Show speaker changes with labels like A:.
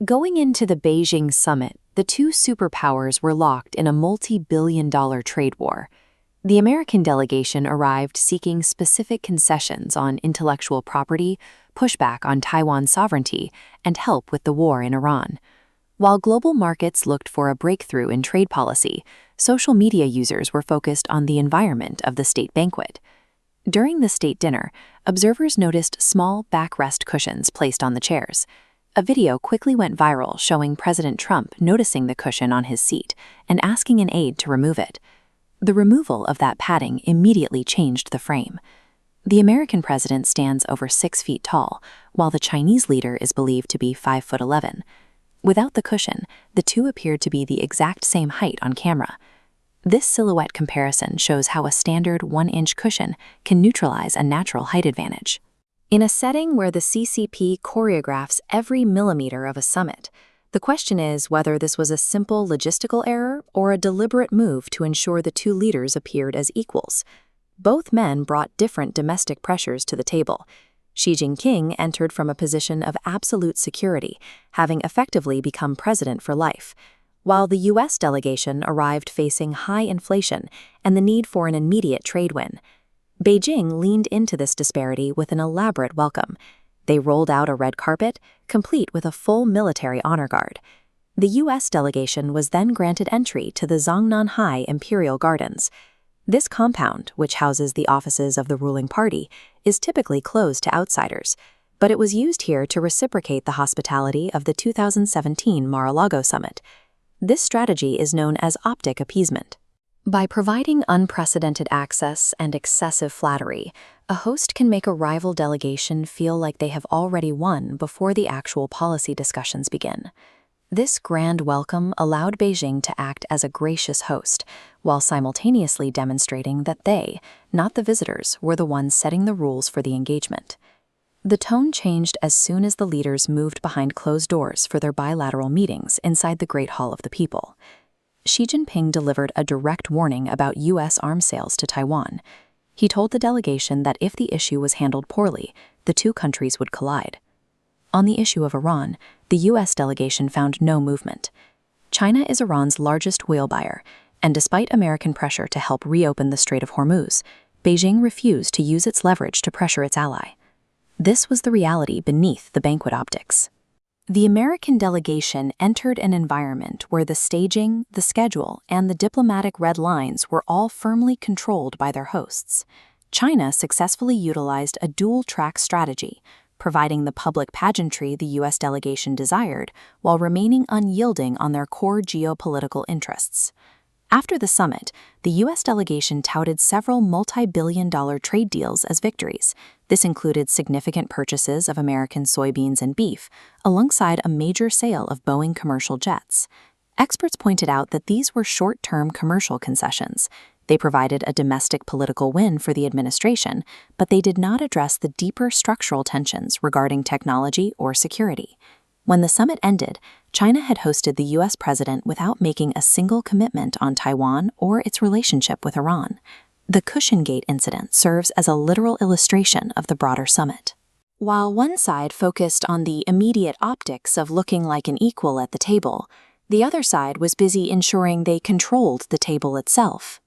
A: Going into the Beijing summit, the two superpowers were locked in a multi-billion-dollar trade war. The American delegation arrived seeking specific concessions on intellectual property, pushback on Taiwan's sovereignty, and help with the war in Iran. While global markets looked for a breakthrough in trade policy, social media users were focused on the environment of the state banquet. During the state dinner, observers noticed small backrest cushions placed on the chairs. A video quickly went viral showing President Trump noticing the cushion on his seat and asking an aide to remove it. The removal of that padding immediately changed the frame. The American president stands over 6 feet tall, while the Chinese leader is believed to be 5'11". Without the cushion, the two appeared to be the exact same height on camera. This silhouette comparison shows how a standard 1-inch cushion can neutralize a natural height advantage. In a setting where the CCP choreographs every millimeter of a summit, the question is whether this was a simple logistical error or a deliberate move to ensure the two leaders appeared as equals. Both men brought different domestic pressures to the table. Xi Jinping entered from a position of absolute security, having effectively become president for life, while the U.S. delegation arrived facing high inflation and the need for an immediate trade win. Beijing leaned into this disparity with an elaborate welcome. They rolled out a red carpet, complete with a full military honor guard. The U.S. delegation was then granted entry to the Zongnanhai Imperial Gardens. This compound, which houses the offices of the ruling party, is typically closed to outsiders, but it was used here to reciprocate the hospitality of the 2017 Mar-a-Lago summit. This strategy is known as Optic Appeasement. By providing unprecedented access and excessive flattery, a host can make a rival delegation feel like they have already won before the actual policy discussions begin. This grand welcome allowed Beijing to act as a gracious host, while simultaneously demonstrating that they, not the visitors, were the ones setting the rules for the engagement. The tone changed as soon as the leaders moved behind closed doors for their bilateral meetings inside the Great Hall of the People. Xi Jinping delivered a direct warning about U.S. arms sales to Taiwan. He told the delegation that if the issue was handled poorly, the two countries would collide. On the issue of Iran, the U.S. delegation found no movement. China is Iran's largest oil buyer, and despite American pressure to help reopen the Strait of Hormuz, Beijing refused to use its leverage to pressure its ally. This was the reality beneath the banquet optics. The American delegation entered an environment where the staging, the schedule, and the diplomatic red lines were all firmly controlled by their hosts. China successfully utilized a dual-track strategy, providing the public pageantry the U.S. delegation desired while remaining unyielding on their core geopolitical interests. After the summit, the U.S. delegation touted several multi-billion-dollar trade deals as victories. This included significant purchases of American soybeans and beef, alongside a major sale of Boeing commercial jets. Experts pointed out that these were short-term commercial concessions. They provided a domestic political win for the administration, but they did not address the deeper structural tensions regarding technology or security. When the summit ended, China had hosted the U.S. president without making a single commitment on Taiwan or its relationship with Iran. The Cushion Gate incident serves as a literal illustration of the broader summit. While one side focused on the immediate optics of looking like an equal at the table, the other side was busy ensuring they controlled the table itself.